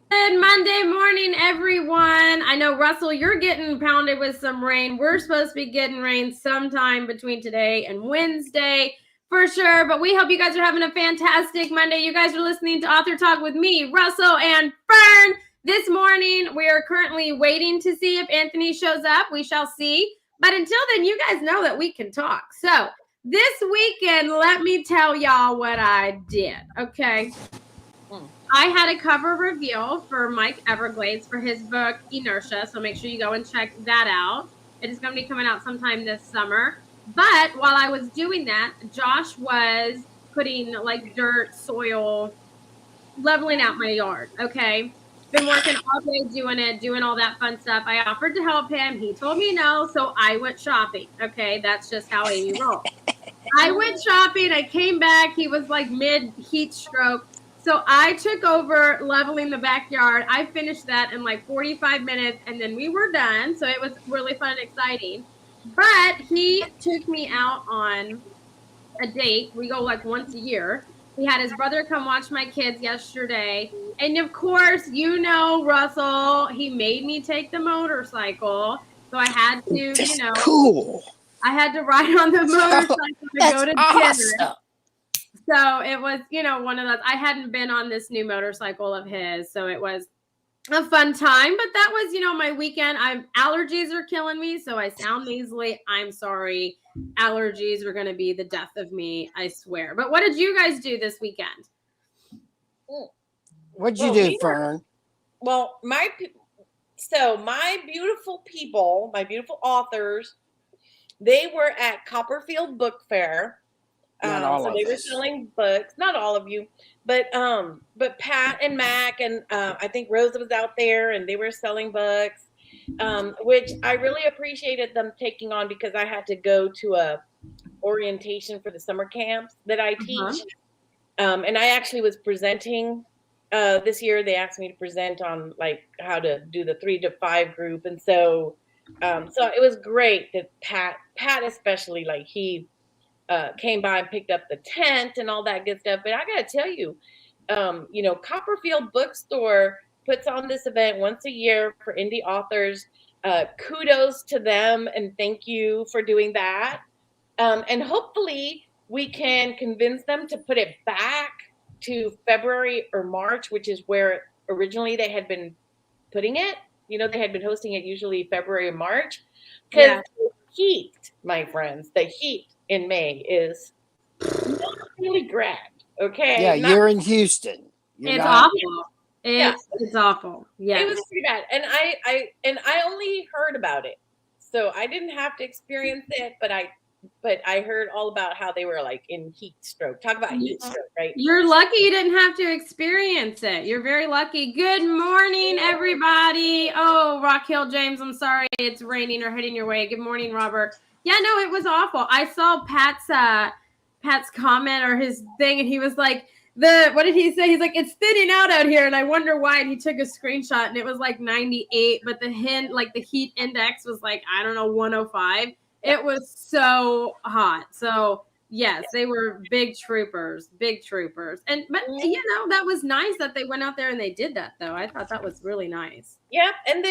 Good Monday morning, everyone. I know, Russell, you're getting pounded with some rain. We're supposed to be getting rain sometime between today and Wednesday for sure. But we hope you guys are having a fantastic Monday. You guys are listening to Author Talk with me, Russell, and Fern. This morning, we are currently waiting to see if Anthony shows up. We shall see. But until then, you guys know that we can talk. So this weekend, let me tell y'all what I did. Okay. I had a cover reveal for Mike Everglades for his book Inertia, so make sure you go and check that out. It is going to be coming out sometime this summer. But while I was doing that, Josh was putting like dirt, soil, leveling out my yard. Okay. Been working all day doing it, doing all that fun stuff. I offered to help him. He told me no, so I went shopping. Okay. That's just how Amy rolls. I went shopping. I came back. He was like mid heat stroke. So I took over leveling the backyard. I finished that in like 45 minutes and then we were done. So it was really fun and exciting. But he took me out on a date. We go like once a year. He had his brother come watch my kids yesterday. And of course, you know, Russell, he made me take the motorcycle. So I had to, That's cool. I had to ride on the motorcycle to go That's to dinner. awesome. So it was, one of those. I hadn't been on this new motorcycle of his, so it was a fun time. But that was, my weekend. Allergies are killing me, so I sound nasally. I'm sorry. Allergies are going to be the death of me, I swear. But what did you guys do this weekend? What'd you do, Fern? My beautiful people, my beautiful authors, they were at Copperfield Book Fair. Not all so of they were us. selling books. Not all of you, but Pat and Mac and I think Rosa was out there, and they were selling books, which I really appreciated them taking on because I had to go to a orientation for the summer camps that I teach, and I actually was presenting. This year they asked me to present on like how to do the 3 to 5 group, and so it was great that Pat especially, like, he came by and picked up the tent and all that good stuff. But I gotta tell you, Copperfield Bookstore puts on this event once a year for indie authors. Kudos to them and thank you for doing that. And hopefully we can convince them to put it back to February or March, which is where originally they had been putting it. They had been hosting it usually February or March. Because the heat, my friends, the heat in May is not really grand. Okay. Yeah, you're in Houston. It's awful. It's awful. Yeah. It was pretty bad. And I only heard about it. So I didn't have to experience it, but I heard all about how they were like in heat stroke. Talk about heat stroke, right? You're lucky you didn't have to experience it. You're very lucky. Good morning, everybody. Oh, Rock Hill James, I'm sorry it's raining or heading your way. Good morning, Robert. Yeah, no, it was awful. I saw Pat's comment or his thing, and he was like, what did he say? He's like, it's thinning out here, and I wonder why. And he took a screenshot, and it was like 98, but the heat index was like, I don't know, 105. It was so hot. So yes, they were big troopers. And but that was nice that they went out there and they did that, though. I thought that was really nice. Yeah, and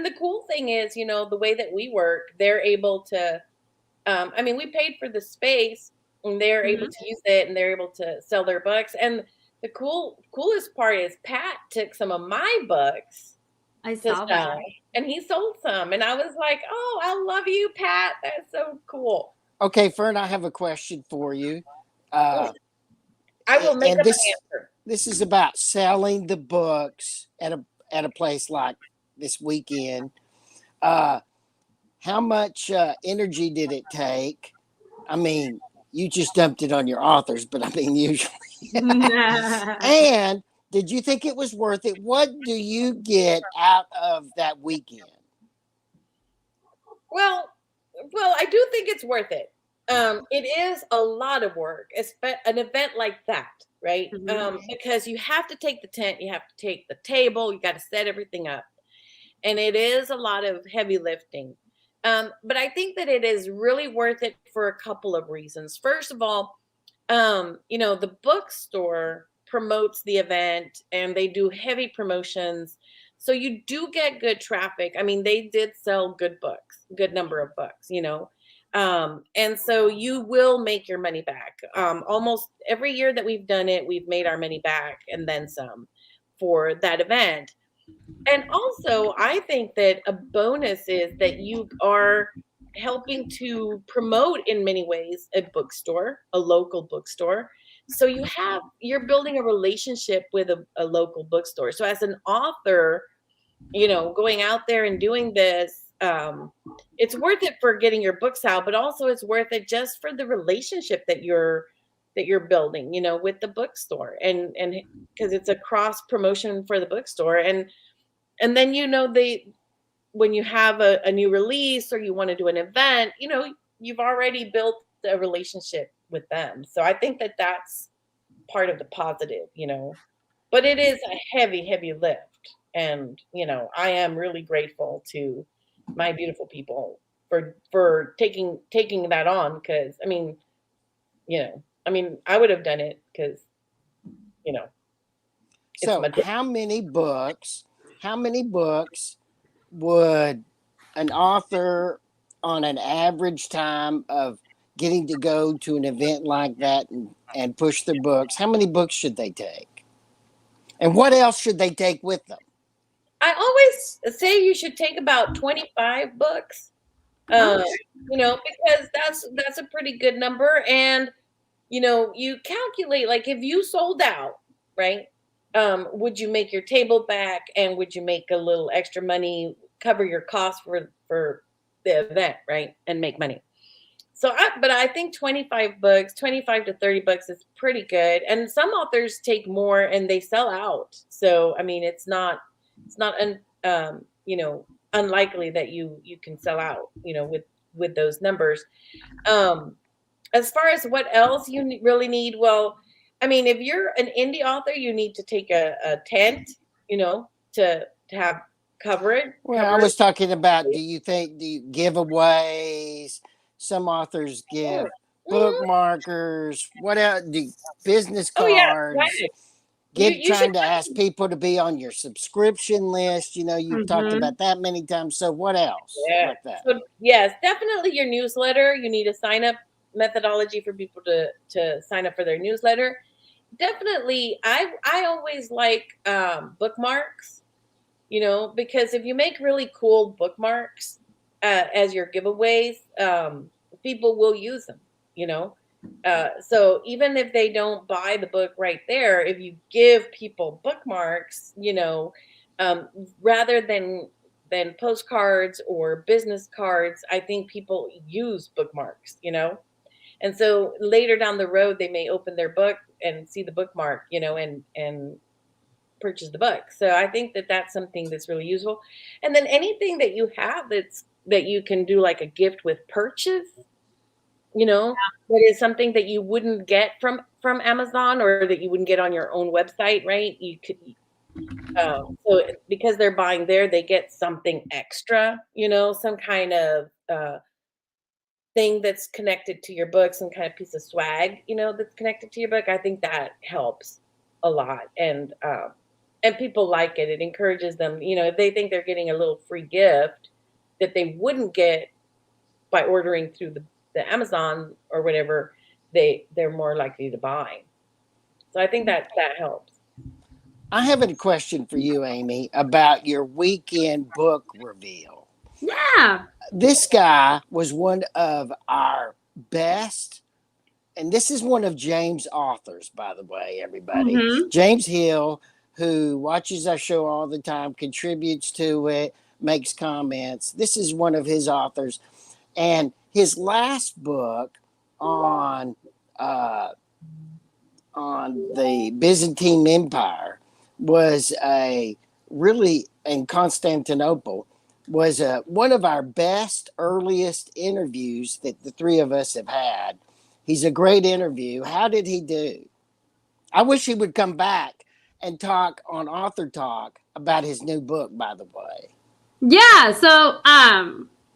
the cool thing is, the way that we work, they're able to we paid for the space, and they're able to use it, and they're able to sell their books. And the coolest part is Pat took some of my books. I saw that. And he sold some. And I was like, oh, I love you, Pat. That's so cool. Okay, Fern, I have a question for you. I will make up an answer. This is about selling the books at a place like this weekend. How much energy did it take? I mean, you just dumped it on your authors, but I mean, usually. And did you think it was worth it? What do you get out of that weekend? Well, I do think it's worth it. It is a lot of work, an event like that, right? Because you have to take the tent, you have to take the table, you got to set everything up. And it is a lot of heavy lifting. But I think that it is really worth it for a couple of reasons. First of all, the bookstore promotes the event, and they do heavy promotions. So you do get good traffic. I mean, they did sell good books, good number of books, and so you will make your money back. Almost every year that we've done it, we've made our money back and then some for that event. And also, I think that a bonus is that you are helping to promote in many ways a bookstore, a local bookstore. So you're building a relationship with a local bookstore. So as an author, going out there and doing this, it's worth it for getting your books out, but also it's worth it just for the relationship that you're building, with the bookstore, and because it's a cross promotion for the bookstore, and then they when you have a new release or you want to do an event, you've already built a relationship with them. So I think that that's part of the positive, but it is a heavy, heavy lift. And, I am really grateful to my beautiful people for taking that on. Cause I would have done it because, it's So my how many books would an author on an average time of getting to go to an event like that and push their books, how many books should they take? And what else should they take with them? I always say you should take about 25 books, because that's a pretty good number. And, you calculate, like, if you sold out, right? Would you make your table back, and would you make a little extra money, cover your costs for the event, right? And make money. But I think 25 books, 25 to 30 books is pretty good. And some authors take more and they sell out. So, I mean, it's not unlikely that you can sell out, with those numbers. As far as what else you really need, well, I mean, if you're an indie author, you need to take a tent, to have coverage. Well, I was talking about, do you giveaways? Some authors give bookmarkers. What else? Business cards. Oh, yeah, right. Trying to ask people to be on your subscription list. You've talked about that many times. So what else? Yeah. Like that? So, yes, definitely your newsletter. You need a sign up methodology for people to sign up for their newsletter. Definitely, I always like bookmarks, because if you make really cool bookmarks as your giveaways, people will use them, so even if they don't buy the book right there, if you give people bookmarks, rather than postcards or business cards, I think people use bookmarks, and so later down the road, they may open their book and see the bookmark, and purchase the book. So I think that that's something that's really useful. And then anything that you have that you can do like a gift with purchase, that is something that you wouldn't get from Amazon, or that you wouldn't get on your own website, right? You could, so because they're buying there, they get something extra, some kind of thing that's connected to your book, some kind of piece of swag, that's connected to your book. I think that helps a lot. And people like it. It encourages them, if they think they're getting a little free gift that they wouldn't get by ordering through the Amazon or whatever, they're more likely to buy. So I think that helps. I have a question for you, Amy, about your weekend book reveal. Yeah. This guy was one of our best, and this is one of James' authors, by the way, everybody. Mm-hmm. James Hill, who watches our show all the time, contributes to it, makes comments. This is one of his authors. And his last book on the Byzantine Empire was in Constantinople, was one of our best, earliest interviews that the three of us have had. He's a great interview. How did he do? I wish he would come back and talk on Author Talk about his new book, by the way. Yeah. So,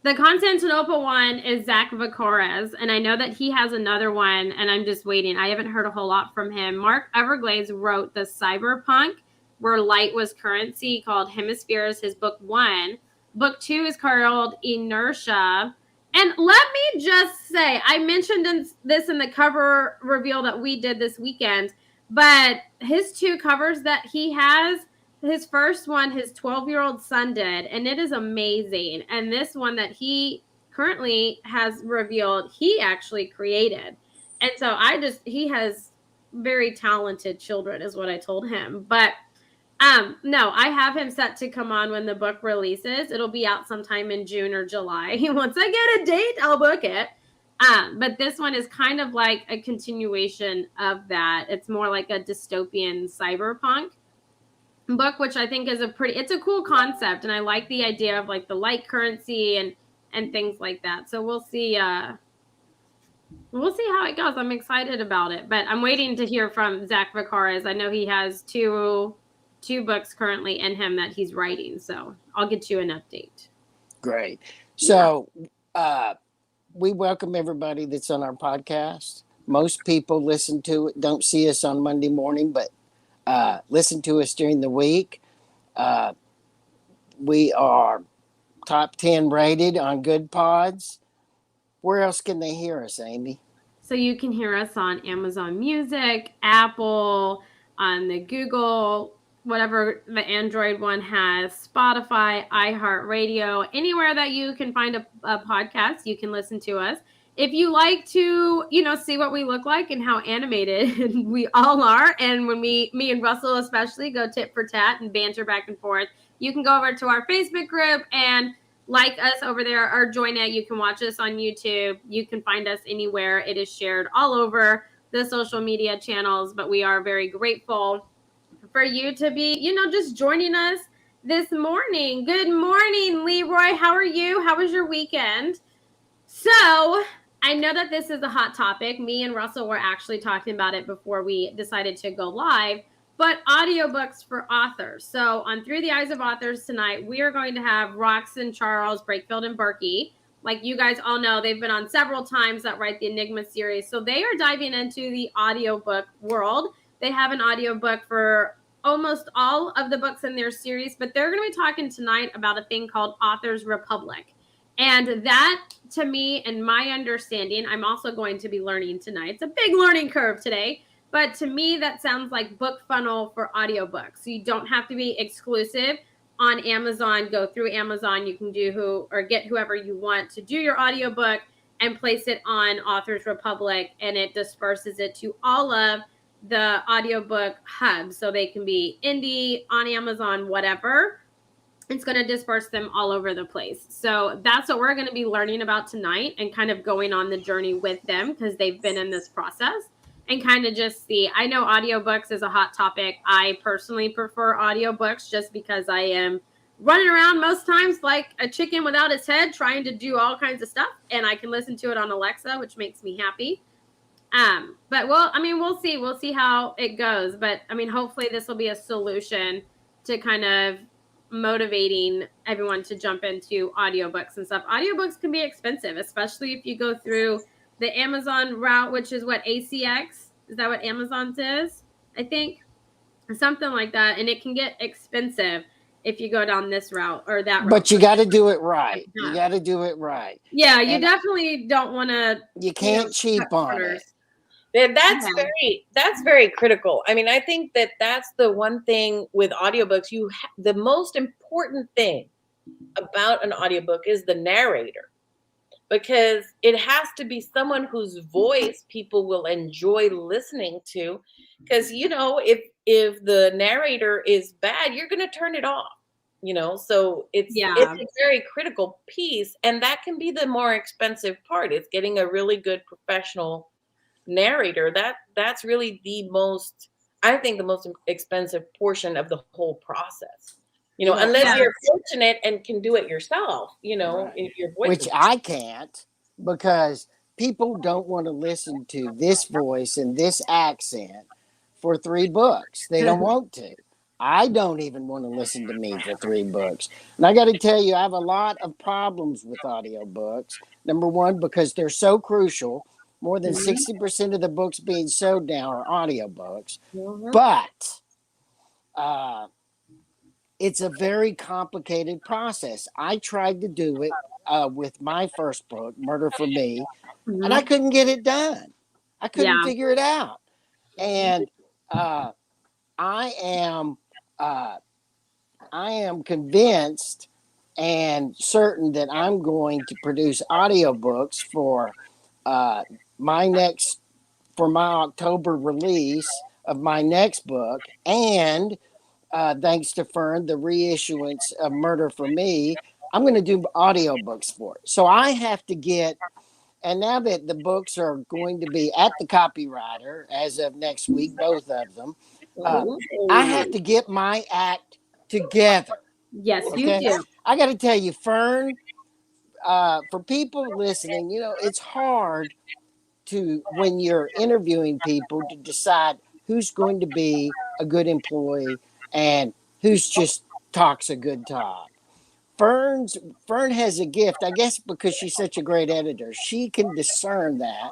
The Constantinople one is Zach Vacoras, and I know that he has another one, and I'm just waiting. I haven't heard a whole lot from him. Mark Everglades wrote the Cyberpunk, where light was currency, called Hemispheres, his book 1. Book 2 is called Inertia. And let me just say, I mentioned this in the cover reveal that we did this weekend, but his 2 covers that he has, his first one, his 12-year-old son did, and it is amazing. And this one that he currently has revealed, he actually created. And so he has very talented children, is what I told him. But no, I have him set to come on when the book releases. It'll be out sometime in June or July. Once I get a date, I'll book it. But this one is kind of like a continuation of that. It's more like a dystopian cyberpunk book, which I think is it's a cool concept, and I like the idea of like the light currency and things like that. So we'll see how it goes. I'm excited about it, but I'm waiting to hear from Zach Vacoras. I know he has two books currently in him that he's writing, so I'll get you an update. Great. So we welcome everybody that's on our podcast. Most people listen to it, don't see us on Monday morning, but listen to us during the week. We are top 10 rated on Good Pods. Where else can they hear us, Amy? So you can hear us on Amazon Music, Apple, on the Google, whatever the Android one has, Spotify, iHeartRadio, anywhere that you can find a podcast, you can listen to us. If you like to, see what we look like and how animated we all are, and when me and Russell especially go tit for tat and banter back and forth, you can go over to our Facebook group and like us over there or join it. You can watch us on YouTube. You can find us anywhere. It is shared all over the social media channels, but we are very grateful for you to be, just joining us this morning. Good morning, Leroy. How are you? How was your weekend? So I know that this is a hot topic. Me and Russell were actually talking about it before we decided to go live, but audiobooks for authors. So on Through the Eyes of Authors tonight, we are going to have Roxanne Charles, Brakefield, and Berkey. Like you guys all know, they've been on several times that write the Enigma series. So they are diving into the audiobook world. They have an audiobook for almost all of the books in their series, but they're going to be talking tonight about a thing called Authors Republic. And that, to me, and my understanding, I'm also going to be learning tonight. It's a big learning curve today. But to me, that sounds like BookFunnel for audiobooks. So you don't have to be exclusive on Amazon. Go through Amazon. You can get whoever you want to do your audiobook and place it on Authors Republic, and it disperses it to all of the audiobook hubs. So they can be indie, on Amazon, whatever. It's going to disperse them all over the place. So that's what we're going to be learning about tonight and kind of going on the journey with them because they've been in this process and kind of just see. I know audiobooks is a hot topic. I personally prefer audiobooks just because I am running around most times like a chicken without its head trying to do all kinds of stuff, and I can listen to it on Alexa, which makes me happy. But we'll see. We'll see how it goes. But hopefully this will be a solution to kind of motivating everyone to jump into audiobooks and stuff. Audiobooks can be expensive, especially if you go through the Amazon route, which is what, ACX? Is that what Amazon's is? I think something like that. And it can get expensive if you go down this route or that route. But you got to do it right. You got to do it right. Yeah, you definitely don't want to. You can't cheap on it. That's very critical. I think that's the one thing with audiobooks. The most important thing about an audiobook is the narrator, because it has to be someone whose voice people will enjoy listening to. Because if the narrator is bad, you're going to turn it off. So it's a very critical piece, and that can be the more expensive part. It's getting a really good professional narrator. That's really the most expensive portion of the whole process. Unless you're fortunate and can do it yourself, right. If your voice which I can't, because people don't want to listen to this voice and this accent for 3 books. They don't want to. I don't even want to listen to me for 3 books. And I got to tell you, I have a lot of problems with audiobooks. Number one, because they're so crucial. More than Mhm. 60% of the books being sold now are audiobooks. Mhm. But uh, it's a very complicated process. I tried to do it with my first book, Murder for Me, and I Mhm. couldn't get it done. I couldn't Yeah. figure it out. And uh, I am uh, I am convinced and certain that I'm going to produce audiobooks for uh, my next for my October release of my next book, and thanks to Fern, the reissuance of Murder for Me, I'm going to do audiobooks for it. So I have to get, and now that the books are going to be at the copywriter as of next week, both of them, uh, I have to get my act together. Yes, you Okay. do. I got to tell you, Fern, for people listening, you know, it's hard to, when you're interviewing people, to decide who's going to be a good employee and who's just talks a good talk. Fern has a gift, I guess, because she's such a great editor. She can discern that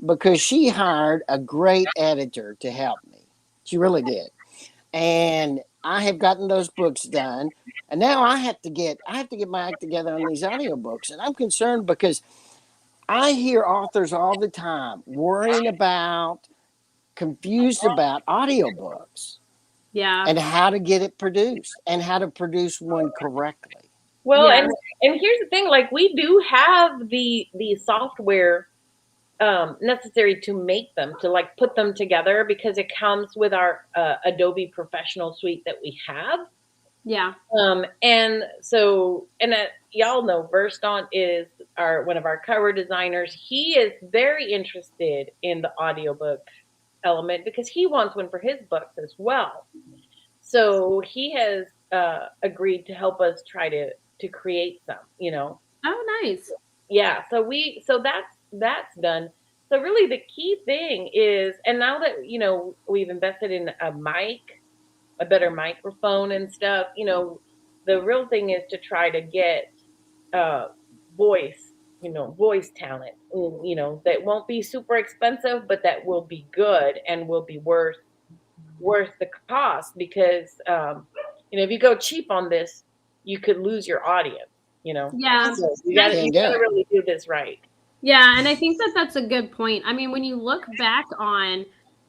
because she hired a great editor to help me. She really did. And I have gotten those books done. And now I have to get my act together on these audiobooks. And I'm concerned because I hear authors all the time worrying about, confused about audiobooks Yeah. and how to get it produced and how to produce one correctly. Well, Yeah. and here's the thing: like we do have the software necessary to make them, to like put them together, because it comes with our Adobe Professional Suite that we have. Yeah. And so, and y'all know Verston is one of our cover designers. He is very interested in the audiobook element because he wants one for his books as well. So he has agreed to help us try to create some, Oh, nice. Yeah, so that's done. So really the key thing is, and now that we've invested in a better microphone and stuff, the real thing is to try to get uh voice, voice talent, that won't be super expensive, but that will be good and will be worth the cost, because if you go cheap on this, you could lose your audience, Yeah. so you And got I to Can't you do got to it. really do this right. Yeah, and I think that that's a good point. I mean, when you look back on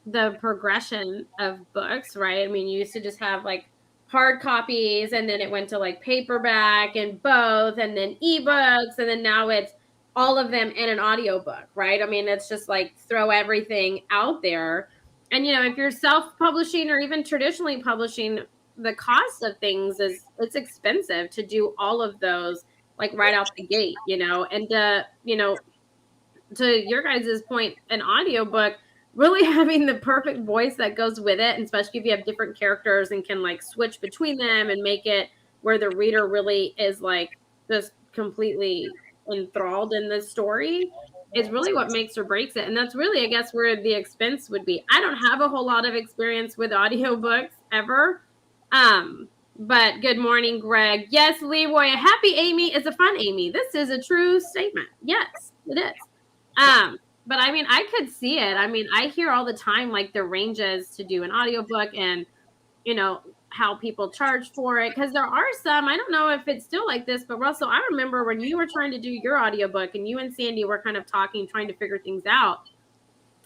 the progression of books, right? I mean, you used to just have like hard copies, and then it went to like paperback and both, and then ebooks, and then now it's all of them in an audiobook, right? I mean, it's just like throw everything out there. And if you're self-publishing or even traditionally publishing, the cost of things is it's expensive to do all of those like right out the gate, and to your guys' point, an audiobook really having the perfect voice that goes with it, and especially if you have different characters and can like switch between them and make it where the reader really is like just completely enthralled in the story, is really what makes or breaks it. And that's really, I guess, where the expense would be. I don't have a whole lot of experience with audiobooks ever. But good morning, Greg. Yes, Leroy, a happy Amy is a fun Amy. This is a true statement. Yes, it is. But I mean, I could see it. I mean, I hear all the time like the ranges to do an audiobook, and how people charge for it, because there are some, I don't know if it's still like this, but Russell, I remember when you were trying to do your audiobook and you and Sandy were kind of talking, trying to figure things out.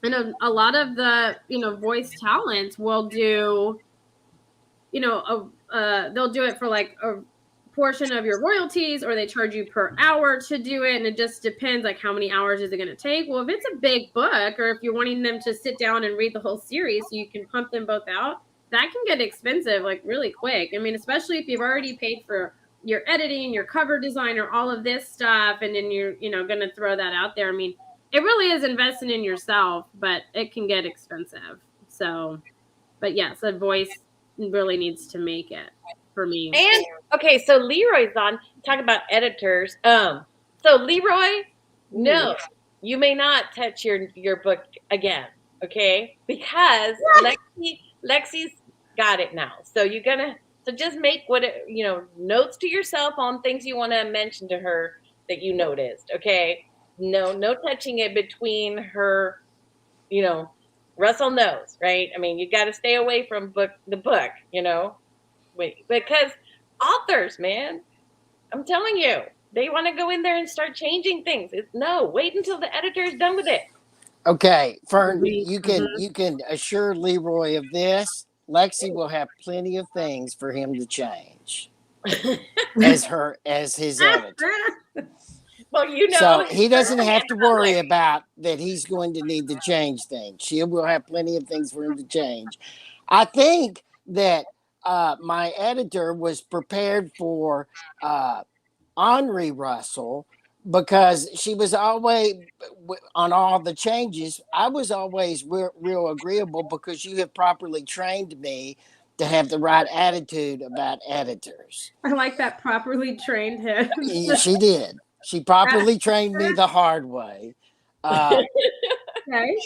And a lot of the voice talents will do they'll do it for like a portion of your royalties, or they charge you per hour to do it, and it just depends like how many hours is it going to take. Well, if it's a big book, or if you're wanting them to sit down and read the whole series so you can pump them both out, that can get expensive like really quick. I mean, especially if you've already paid for your editing, your cover design, or all of this stuff, and then you're going to throw that out there. I mean, it really is investing in yourself, but it can get expensive. So, but yes, a voice really needs to make it for me. And okay, so Leroy's on. Talk about editors. So Leroy, no, you may not touch your book again, okay? Because Lexi's got it now. So so just make notes to yourself on things you want to mention to her that you noticed. Okay. No touching it between her, Russell knows, right? I mean, you got to stay away from the book, because authors, man, I'm telling you, they want to go in there and start changing things. Wait until the editor is done with it. Okay, Fern, you can assure Leroy of this. Lexi will have plenty of things for him to change as his editor. Well, so he doesn't have to worry about that he's going to need to change things. She will have plenty of things for him to change. I think that my editor was prepared for Henri Russell, because she was always on all the changes. I was always real agreeable because you have properly trained me to have the right attitude about editors. I like that, properly trained him. She did. She properly trained me the hard way. Okay.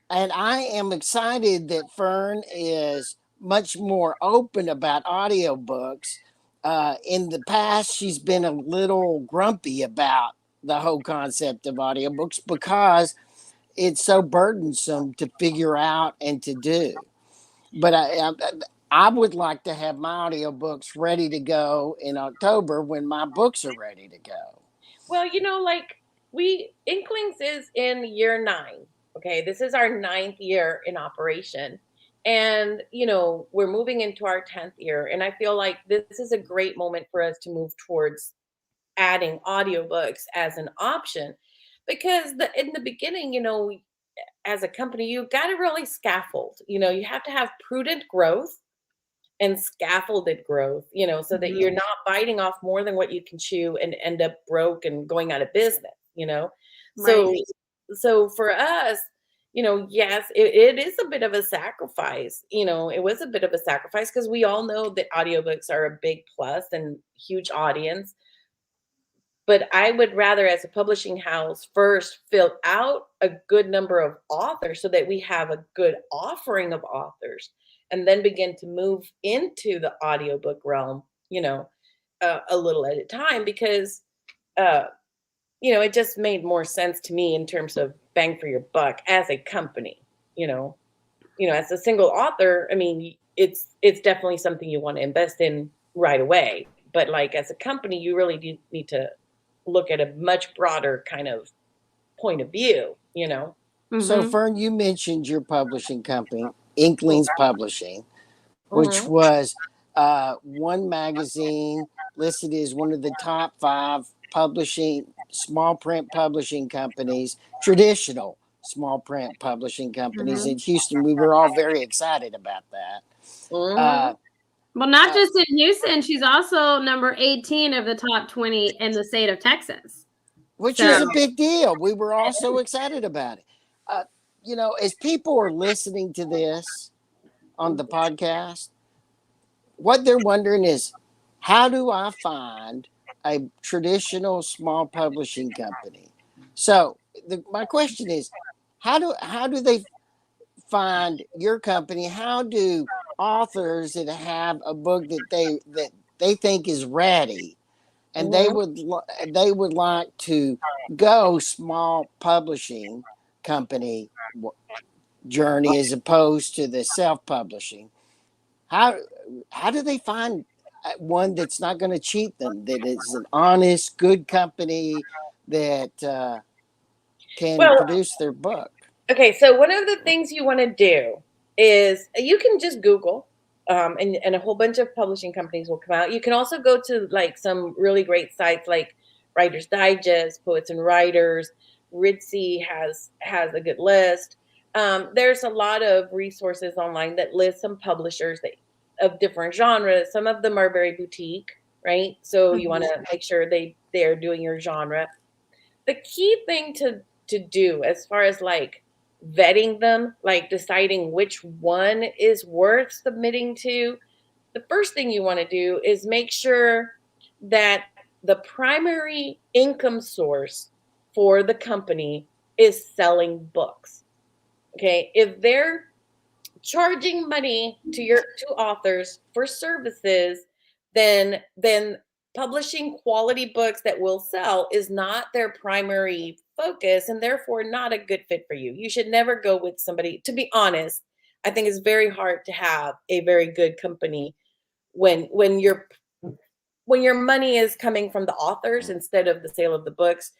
And I am excited that Fern is much more open about audiobooks. In the past, she's been a little grumpy about the whole concept of audiobooks because it's so burdensome to figure out and to do. But I would like to have my audiobooks ready to go in October when my books are ready to go. Well, Inklings is in year 9. Okay, this is our 9th year in operation. And, we're moving into our 10th year. And I feel like this is a great moment for us to move towards adding audiobooks as an option. Because in the beginning, as a company, you've got to really scaffold. You have to have prudent growth and scaffolded growth, so that you're not biting off more than what you can chew and end up broke and going out of business, Right. So for us, yes, it is a bit of a sacrifice. It was a bit of a sacrifice because we all know that audiobooks are a big plus and huge audience. But I would rather, as a publishing house, first fill out a good number of authors so that we have a good offering of authors, and then begin to move into the audiobook realm, a little at a time, because, it just made more sense to me in terms of bang for your buck as a company, as a single author. I mean, it's definitely something you want to invest in right away. But like as a company, you really do need to look at a much broader kind of point of view, So Fern, you mentioned your publishing company, Inklings Publishing, which was one magazine listed as one of the top 5 small print publishing companies, traditional small print publishing companies in Houston. We were all very excited about that. Well, not just in Houston, she's also number 18 of the top 20 in the state of Texas. Which is a big deal. We were all so excited about it. As people are listening to this on the podcast, what they're wondering is, how do I find a traditional small publishing company? So my question is, how do they find your company? How do authors that have a book that they think is ready and they would like to go small publishing company journey as opposed to the self-publishing, how do they find one that's not going to cheat them, that is an honest, good company that can produce their book? Okay, so one of the things you want to do is you can just Google, and a whole bunch of publishing companies will come out. You can also go to like some really great sites like Writer's Digest, Poets and Writers. Ritzy has a good list. There's a lot of resources online that list some publishers of different genres. Some of them are very boutique, right? So you want to make sure they're doing your genre. The key thing to do as far as like vetting them, like deciding which one is worth submitting to, the first thing you want to do is make sure that the primary income source for the company is selling books. Okay, if their charging money to authors for services, then publishing quality books that will sell is not their primary focus, and therefore not a good fit for you. You should never go with somebody. To be honest, I think it's very hard to have a very good company when your money is coming from the authors instead of the sale of the books.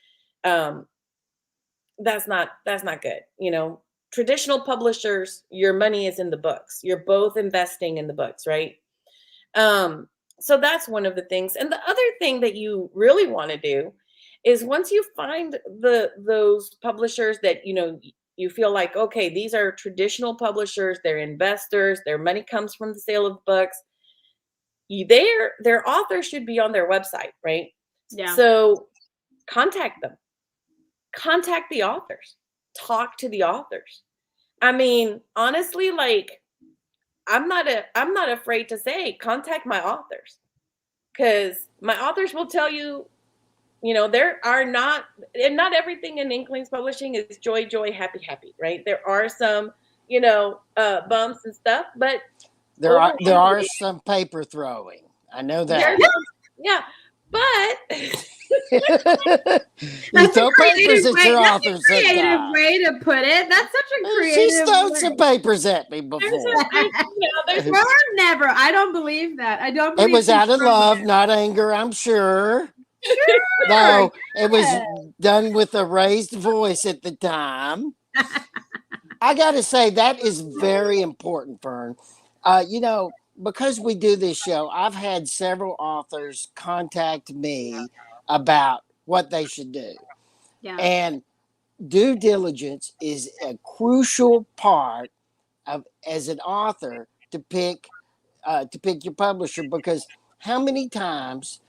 That's not good. Traditional publishers, your money is in the books. You're both investing in the books, right? So that's one of the things. And the other thing that you really want to do is, once you find those publishers that you feel like, okay, these are traditional publishers, they're investors, their money comes from the sale of books. Their authors should be on their website, right? Yeah. So contact them. Contact the authors. Talk to the authors. I mean, honestly, like, I'm not afraid to say, contact my authors, because my authors will tell you, there are not everything in Inklings Publishing is joy, joy, happy, happy, right? There are some, bumps and stuff, but there are some paper throwing. I know that. Yeah, but you throw papers at your authors. That's a creative way to put it. That's such a creative She's thrown some papers at me before. there's Or never. I don't believe that. I don't believe It was out of love, not anger, I'm sure. Sure. No, it was done with a raised voice at the time. I got to say, that is very important, Fern. Because we do this show, I've had several authors contact me about what they should do. Yeah. And due diligence is a crucial part of, as an author, to pick your publisher, because how many times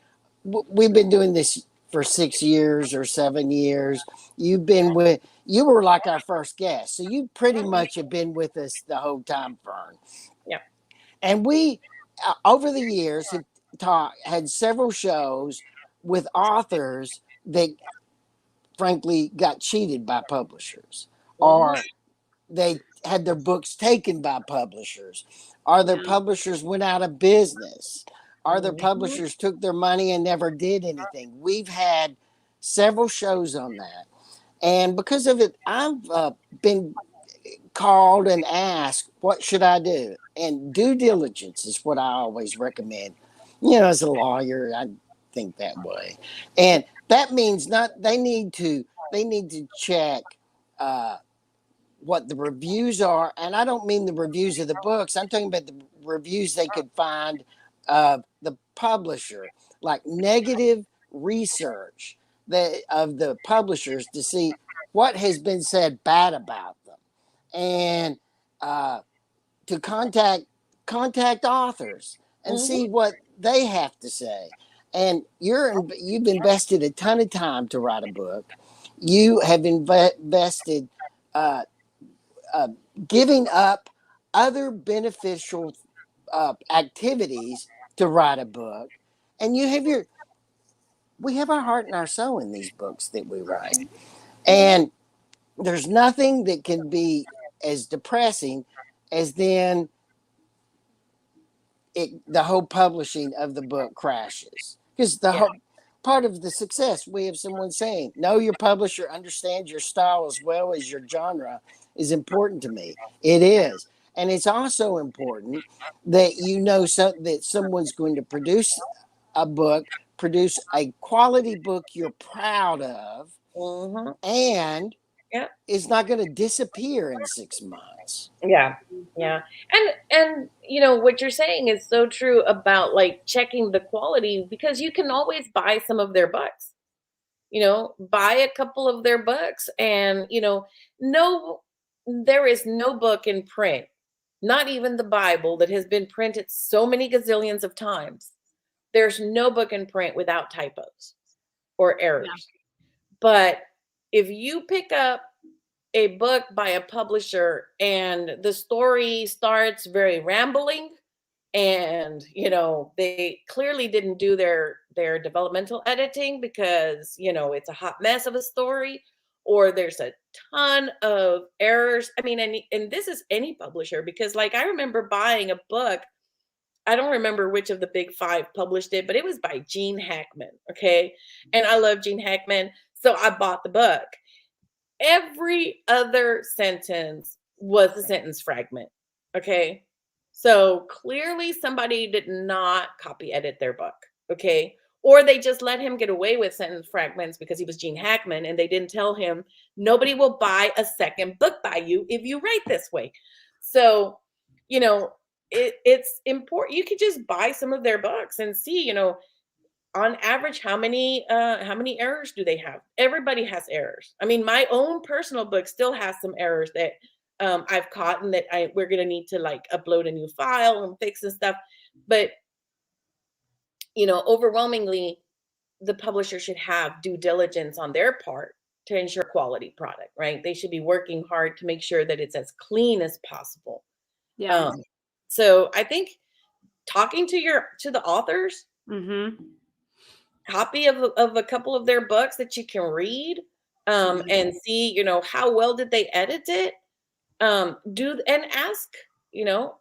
we've been doing this for 6 years or 7 years. You were like our first guest, so you pretty much have been with us the whole time, Fern. Yeah. And we, over the years, have had several shows with authors that, frankly, got cheated by publishers, or they had their books taken by publishers, or their publishers went out of business, or their publishers took their money and never did anything. We've had several shows on that. And because of it, I've been called and asked, what should I do? And due diligence is what I always recommend. As a lawyer, I think that way. And that means they need to check what the reviews are. And I don't mean the reviews of the books. I'm talking about the reviews they could find of the publisher, like negative research of the publishers, to see what has been said bad about them, and to contact authors and see what they have to say. And you've invested a ton of time to write a book. You have invested giving up other beneficial activities to write a book, and we have our heart and our soul in these books that we write. And there's nothing that can be as depressing as then the whole publishing of the book crashes, because the whole part of the success, we have someone saying, know your publisher, understand your style as well as your genre, is important to me. It is. And it's also important that that someone's going to produce a quality book you're proud of, and is not going to disappear in 6 months. Yeah. And what you're saying is so true about, like, checking the quality, because you can always buy some of their books. Buy a couple of their books, and there is no book in print, not even the Bible, that has been printed so many gazillions of times. There's no book in print without typos or errors. Yeah. But if you pick up a book by a publisher and the story starts very rambling, and they clearly didn't do their developmental editing, because it's a hot mess of a story, or there's a ton of errors. I mean, and this is any publisher, because like I remember buying a book. I don't remember which of the big five published it, but it was by Gene Hackman. Okay. And I love Gene Hackman. So I bought the book. Every other sentence was a sentence fragment. Okay. So clearly somebody did not copy edit their book. Okay. Or they just let him get away with sentence fragments because he was Gene Hackman, and they didn't tell him nobody will buy a second book by you if you write this way. So, you know, it's important. You could just buy some of their books and see, you know, on average, how many errors do they have? Everybody has errors. I mean, my own personal book still has some errors that I've caught, and that we're gonna need to like upload a new file and fix and stuff. But you know, overwhelmingly, the publisher should have due diligence on their part to ensure quality product, right? They should be working hard to make sure that it's as clean as possible. Yeah. So I think talking to the authors, copy of a couple of their books that you can read, and see, you know, how well did they edit it? And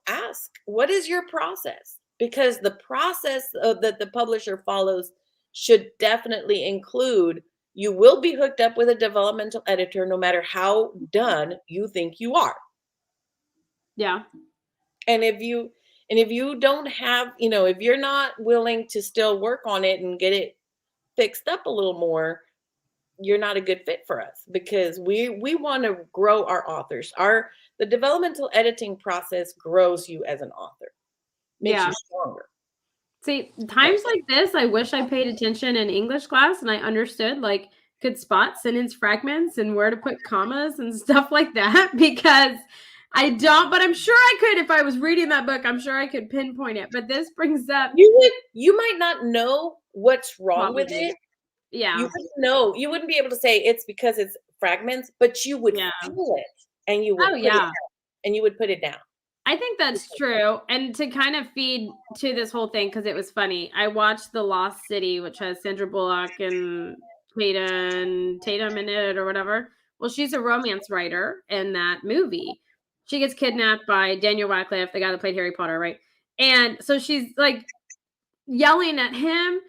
ask, what is your process? Because the process that the publisher follows should definitely include, you will be hooked up with a developmental editor no matter how done you think you are. Yeah. And if you don't have, you know, if you're not willing to still work on it and get it fixed up a little more, you're not a good fit for us, because we want to grow our authors. The developmental editing process grows you as an author, makes you stronger. See, times like this, I wish I paid attention in English class and I understood, like, could spot sentence fragments and where to put commas and stuff like that, because I don't, but I'm sure I could. If I was reading that book, I'm sure I could pinpoint it. But this brings up, you might not know what's wrong with it. Yeah. You wouldn't know. You wouldn't be able to say it's because it's fragments, but you would feel it, and you would put it down, and you would put it down. I think that's true. And to kind of feed to this whole thing, because it was funny, I watched The Lost City, which has Sandra Bullock and Tatum in it or whatever. Well, she's a romance writer in that movie. She gets kidnapped by Daniel Radcliffe, the guy that played Harry Potter, right? And so she's like yelling at him,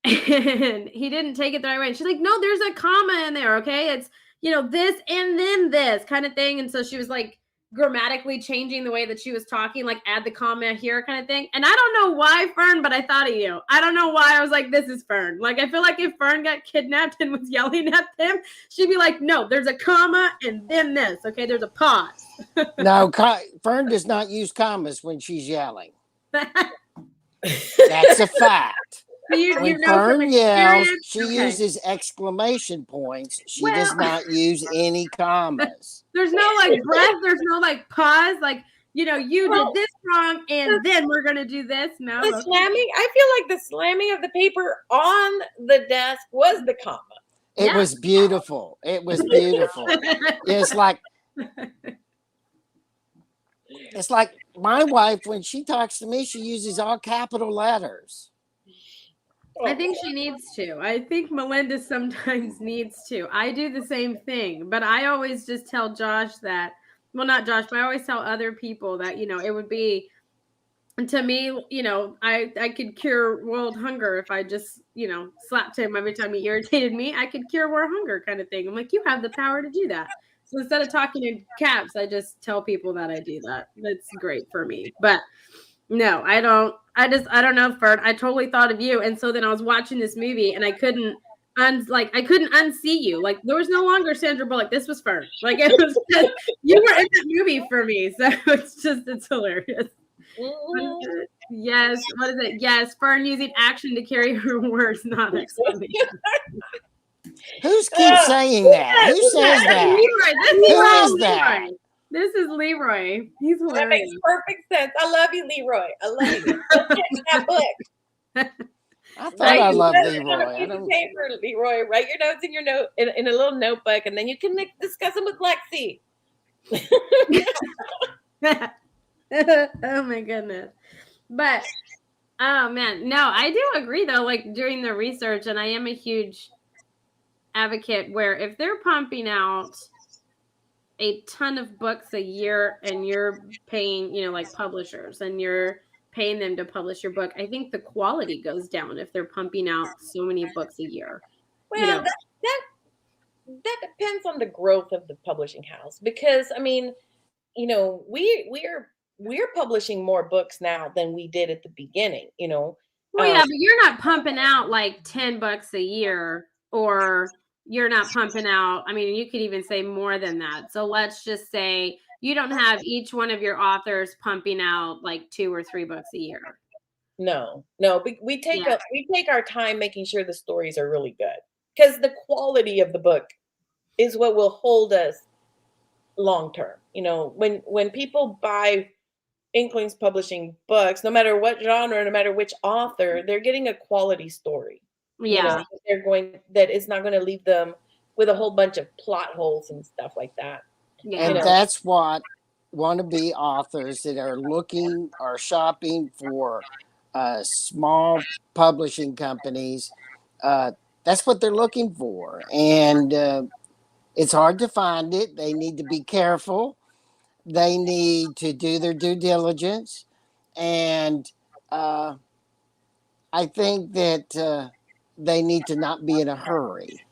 and he didn't take it the right way. And she's like, no, there's a comma in there, okay? It's, you know, this and then this kind of thing. And so she was like grammatically changing the way that she was talking, like add the comma here kind of thing. And I don't know why, Fern, but I thought of you. I don't know why I was like, this is Fern. Like, I feel like if Fern got kidnapped and was yelling at them, she'd be like, no, there's a comma and then this. Okay, there's a pause. No, Fern does not use commas when she's yelling. That's a fact. When Fern yells, she uses exclamation points. She does not use any commas. There's no like breath. There's no like pause. Like, you know, you did this wrong, and then we're gonna do this. No, the slamming. I feel like the slamming of the paper on the desk was the comma. It was beautiful. It was beautiful. It's like my wife, when she talks to me, she uses all capital letters. I think she needs to. I think Melinda sometimes needs to. I do the same thing, but I always just tell Josh that, well, not Josh, but I always tell other people that, you know, it would be, to me, you know, I could cure world hunger if I just, you know, slapped him every time he irritated me. I could cure world hunger kind of thing. I'm like, you have the power to do that. So instead of talking in caps, I just tell people that I do that. That's great for me. But no, I don't know, Fern. I totally thought of you. And so then I was watching this movie and I couldn't unsee you. Like, there was no longer Sandra Bullock. This was Fern. Like, it was just, you were in that movie for me. So it's hilarious. Mm-hmm. Yes. What is it? Yes. Fern using action to carry her words, not exclamation. Who's keeps saying that? Who says that? Leroy. Who is that? This is Leroy. He's hilarious. That makes perfect sense. I love you, Leroy. I love you. That book. I thought I loved Leroy. On a piece of paper, Leroy. Write your notes in a little notebook, and then you can discuss them with Lexi. Oh my goodness. But oh man, no, I do agree though. Like, doing the research, and I am a huge advocate where if they're pumping out a ton of books a year and you're paying, like publishers and you're paying them to publish your book, I think the quality goes down if they're pumping out so many books a year. Well, that depends on the growth of the publishing house, because I mean, we're publishing more books now than we did at the beginning. Well, yeah, but you're not pumping out like 10 bucks a year, or you're not pumping out, I mean, you could even say more than that. So let's just say you don't have each one of your authors pumping out like 2 or 3 books a year. No, we take our time making sure the stories are really good, because the quality of the book is what will hold us long term. When people buy Inklings Publishing books, no matter what genre, no matter which author, they're getting a quality story. Yeah. That it's not going to leave them with a whole bunch of plot holes and stuff like that. Yeah. And that's what wannabe authors that are looking or shopping for small publishing companies, that's what they're looking for. And it's hard to find it. They need to be careful. They need to do their due diligence. And I think that they need to not be in a hurry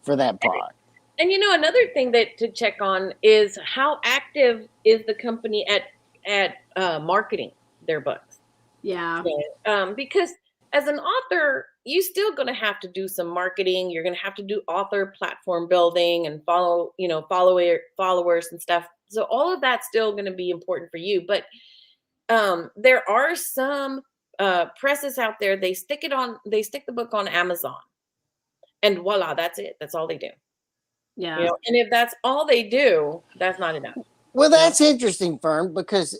for that part. And another thing that to check on is how active is the company at marketing their books. Yeah. Because as an author, you're still going to have to do some marketing. You're going to have to do author platform building and followers and stuff. So all of that's still going to be important for you. But there are some presses out there. They stick the book on Amazon, and voila, that's it. That's all they do. Yeah. And if that's all they do, that's not enough. Well, that's interesting, Fern, because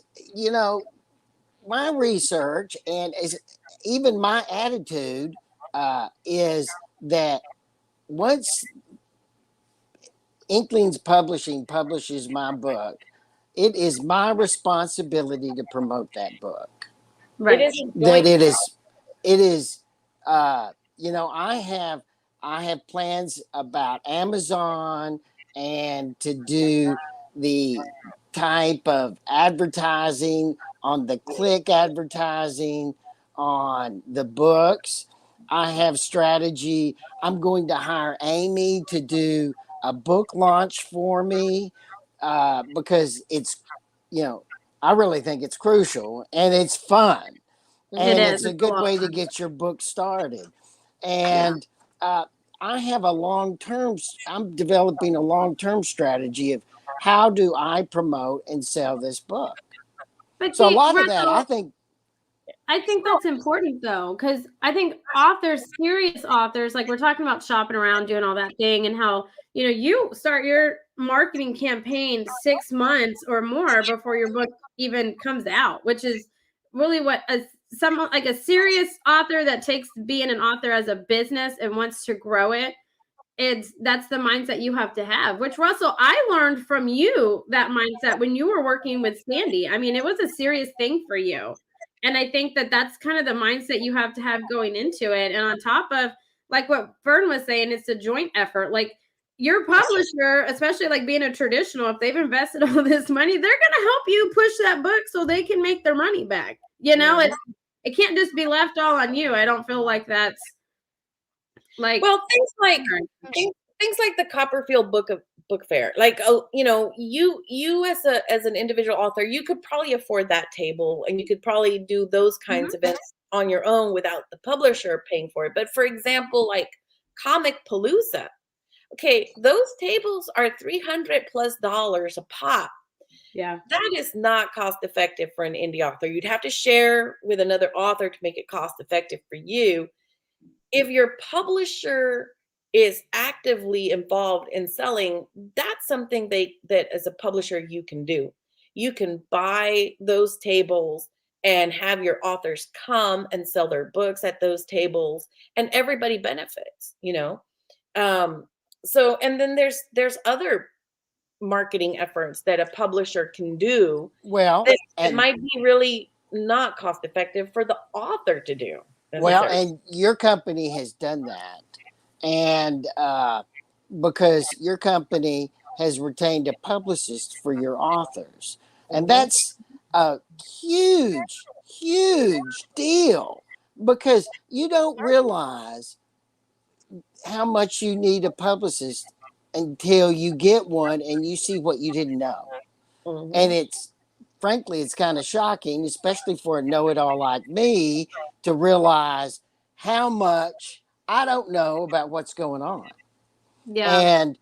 my research and even my attitude is that once Inklings Publishing publishes my book, it is my responsibility to promote that book. Right. It is. I have plans about Amazon and to do the type of advertising on the click advertising on the books. I have strategy. I'm going to hire Amy to do a book launch for me because it's, I really think it's crucial and it's fun. And it's a good way to get your book started. And I have I'm developing a long-term strategy of how do I promote and sell this book. But so a lot of that, I think that's important though, because I think serious authors, like we're talking about shopping around, doing all that thing, and how, you start your marketing campaign 6 months or more before your book even comes out, which is really what someone like a serious author that takes being an author as a business and wants to grow it. That's the mindset you have to have, which Russell, I learned from you that mindset when you were working with Sandy. I mean, it was a serious thing for you. And I think that's kind of the mindset you have to have going into it. And on top of like what Fern was saying, it's a joint effort. Like your publisher, especially like being a traditional, if they've invested all this money, they're going to help you push that book so they can make their money back. It can't just be left all on you. I don't feel like that's like, well, things like the Copperfield Book Fair, like, you as an individual author, you could probably afford that table and you could probably do those kinds of events on your own without the publisher paying for it. But for example, like Comic Palooza, okay, those tables are $300+ a pop. Yeah, that is not cost effective for an indie author. You'd have to share with another author to make it cost effective for you. If your publisher is actively involved in selling, that's something that as a publisher you can do. You can buy those tables and have your authors come and sell their books at those tables, and everybody benefits, So, and then there's other marketing efforts that a publisher can do. Well, it might be really not cost effective for the author to do. Well, and your company has done that. And because your company has retained a publicist for your authors. And Mhm. that's a huge, huge deal because you don't realize how much you need a publicist until you get one and you see what you didn't know. And Mhm. it's frankly, it's kind of shocking, especially for a know it all like me, to realize how much I don't know about what's going on. Yeah. And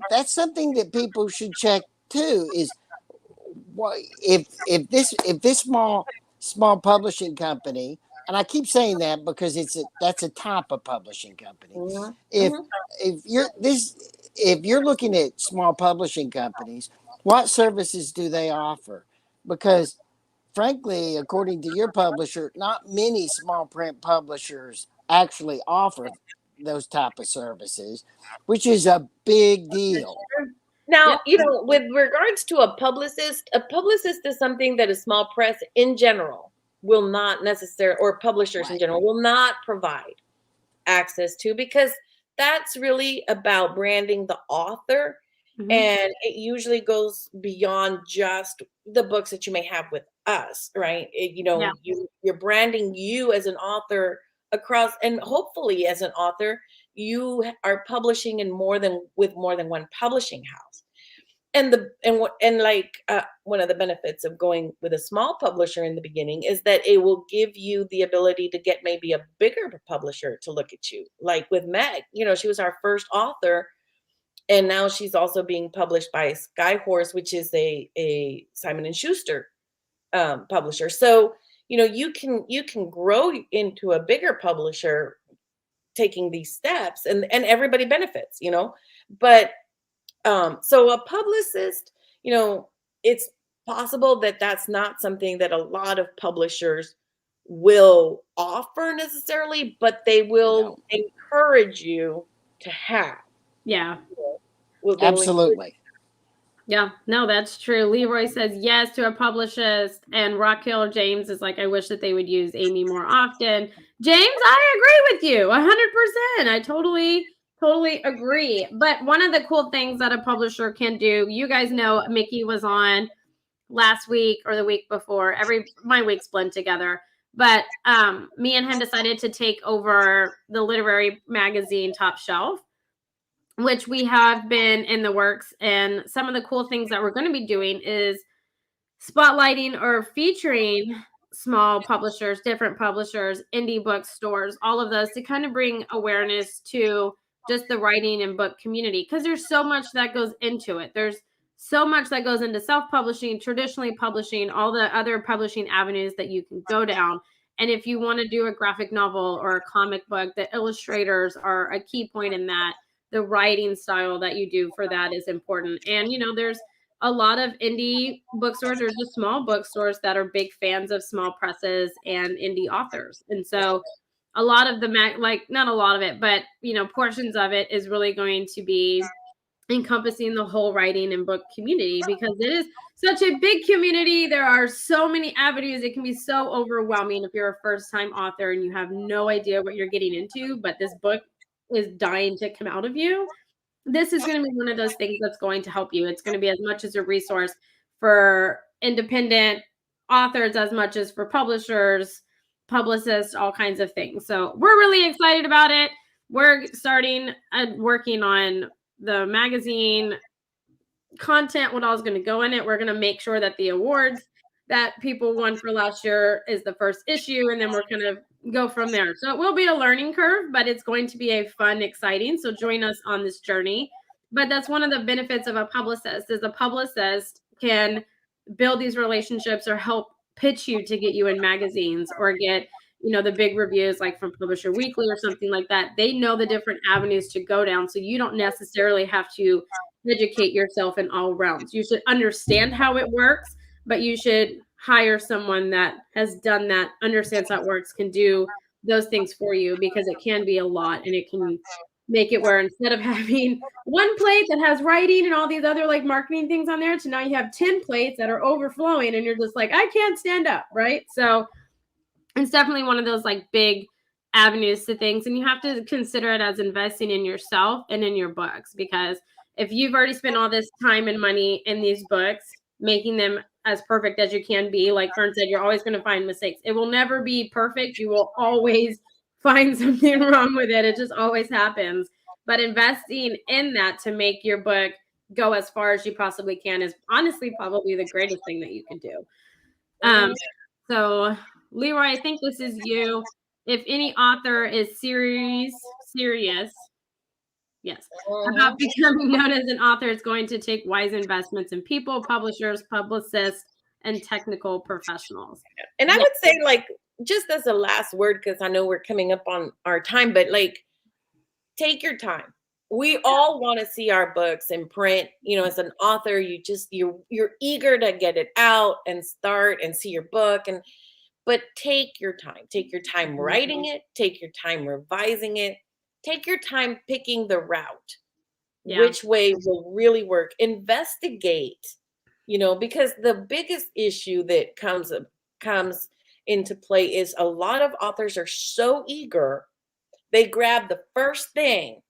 that's something that people should check too. Is what if this small publishing company, and I keep saying that because that's a type of publishing company. Mhm. If Mhm. if you're looking at small publishing companies, what services do they offer? Because frankly, according to your publisher, not many small print publishers actually offer those type of services, which is a big deal. Yep. Now, with regards to a publicist is something that a small press in general will not necessarily, or publishers in Right. general will not provide access to, because that's really about branding the author. Mhm. And it usually goes beyond just the books that you may have with us, right? Yeah. You're branding you as an author across, and hopefully as an author, you are publishing with more than one publishing house. One of the benefits of going with a small publisher in the beginning is that it will give you the ability to get maybe a bigger publisher to look at you. Like with Meg, she was our first author, and now she's also being published by Skyhorse, which is a Simon and Schuster publisher. So you can grow into a bigger publisher taking these steps, and everybody benefits. But so a publicist, it's possible that that's not something that a lot of publishers will offer necessarily, but they will No, encourage you to have. Yeah. Will they will encourage. absolutely. Yeah, no, that's true. Leroy says yes to a publicist, and Raquel James is like, I wish that they would use Amy more often. James, I agree with you 100%. I totally agree. But one of the cool things that a publisher can do, you guys know, Mickey was on last week or the week before. My weeks blend together. But me and him decided to take over the literary magazine Top Shelf, which we have been in the works. And some of the cool things that we're going to be doing is spotlighting or featuring small publishers, different publishers, indie bookstores, all of those, to kind of bring awareness to just the writing and book community, because there's so much that goes into it. There's so much that goes into self-publishing, traditionally publishing, all the other publishing avenues that you can go down. And if you want to do a graphic novel or a comic book, the illustrators are a key point in that. The writing style that you do for that is important. And, there's a lot of indie bookstores or just small bookstores that are big fans of small presses and indie authors. And so a lot of the not a lot of it, but portions of it is really going to be encompassing the whole writing and book community, because it is such a big community. There are so many avenues. It can be so overwhelming if you're a first-time author and you have no idea what you're getting into, but this book is dying to come out of you. This is going to be one of those things that's going to help you. It's going to be as much as a resource for independent authors as much as for publishers, publicists, all kinds of things. So we're really excited about it. We're starting working on the magazine content, what all's going to go in it. We're going to make sure that the awards that people won for last year is the first issue, and then we're going to go from there. So it will be a learning curve, but it's going to be a fun, exciting. So join us on this journey. But that's one of the benefits of a publicist, is a publicist can build these relationships or help pitch you to get you in magazines or get, the big reviews like from Publisher Weekly or something like that. They know the different avenues to go down. So you don't necessarily have to educate yourself in all realms. You should understand how it works, but you should hire someone that has done that, understands how it works, can do those things for you, because it can be a lot, and it can make it where instead of having one plate that has writing and all these other like marketing things on there, to now you have 10 plates that are overflowing and you're just like, I can't stand up, right? So it's definitely one of those like big avenues to things, and you have to consider it as investing in yourself and in your books, because if you've already spent all this time and money in these books, making them as perfect as you can be, like Fern said, you're always going to find mistakes. It will never be perfect. You will always find something wrong with it. It just always happens. But investing in that to make your book go as far as you possibly can is honestly probably the greatest thing that you can do. So Leroy, I think this is you. If any author is serious, yes, about becoming known as an author, it's going to take wise investments in people, publishers, publicists, and technical professionals. And I would say, like, just as a last word, because I know we're coming up on our time, but like, take your time. We all want to see our books in print. You know, as an author, you're eager to get it out and start and see your book. But take your time. Take your time writing it. Take your time revising it. Take your time picking the route. Which way will really work. Investigate, you know, because the biggest issue that comes into play is a lot of authors are so eager. They grab the first thing,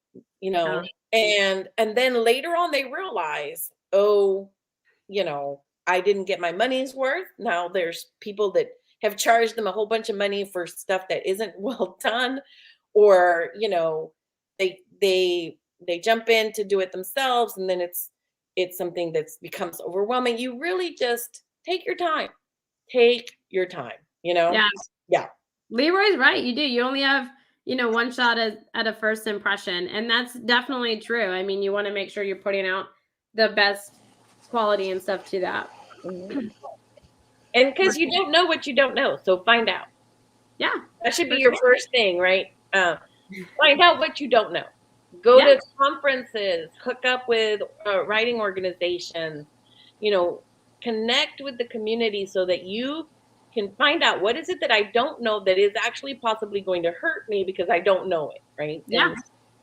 you know, and then later on they realize, oh, you know, I didn't get my money's worth. Now there's people that have charged them a whole bunch of money for stuff that isn't well done, or, you know, they jump in to do it themselves, and then it's something that becomes overwhelming. You really just take your time. Take your time, you know? Yeah. Leroy's right. You do. You only have, you know, one shot at a first impression. And that's definitely true. I mean, you want to make sure you're putting out the best quality and stuff to that. And because you don't know what you don't know. So find out. Yeah. That should be your first thing, right? Find out what you don't know. Go to conferences, hook up with writing organizations, you know, connect with the community so that you can find out what is it that I don't know that is actually possibly going to hurt me because I don't know it, right? Yeah.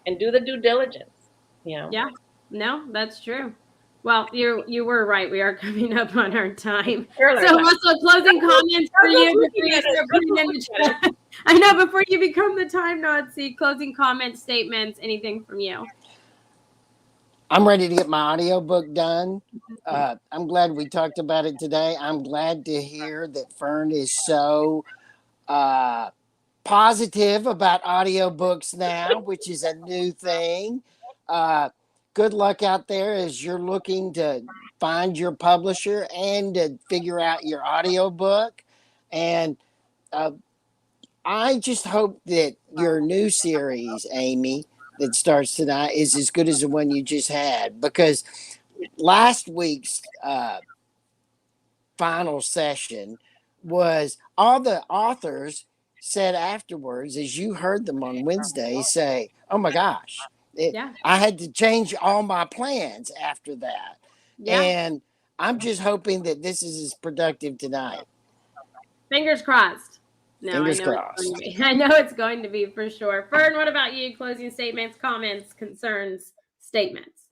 And do the due diligence, you know? Yeah. No, that's true. Well, you were right. We are coming up on our time. So, Russell, closing comments for you before you start putting in the chat. I know, before you become the time Nazi, closing comments, statements, anything from you? I'm ready to get my audiobook done. I'm glad we talked about it today. I'm glad to hear that Fern is so positive about audiobooks now, which is a new thing. Good luck out there as you're looking to find your publisher and to figure out your audiobook. And I just hope that your new series, Amy, that starts tonight is as good as the one you just had, because last week's final session was all the authors said afterwards, as you heard them on Wednesday, say, oh my gosh, I had to change all my plans after that. Yeah. And I'm just hoping that this is as productive tonight. Fingers crossed. No, Fingers crossed. I know it's going to be for sure. Fern, what about you? Closing statements, comments, concerns, statements?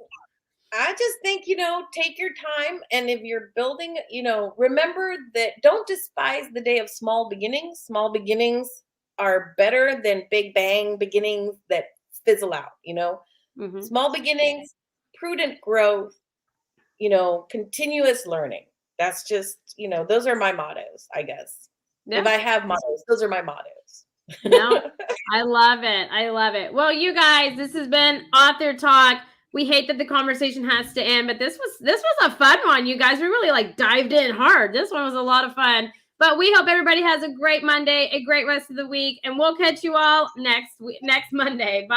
I just think, you know, take your time. And if you're building, you know, remember that don't despise the day of small beginnings. Small beginnings are better than big bang beginnings that fizzle out, you know. Mm-hmm. Small beginnings, prudent growth, you know, continuous learning. That's just, you know, those are my mottos, I guess. Yeah. If I have mottos, those are my mottos. No, I love it. I love it. Well, you guys, this has been Author Talk. We hate that the conversation has to end, but this was a fun one, you guys. We really like dived in hard. This one was a lot of fun. But we hope everybody has a great Monday, a great rest of the week, and we'll catch you all next Monday. Bye.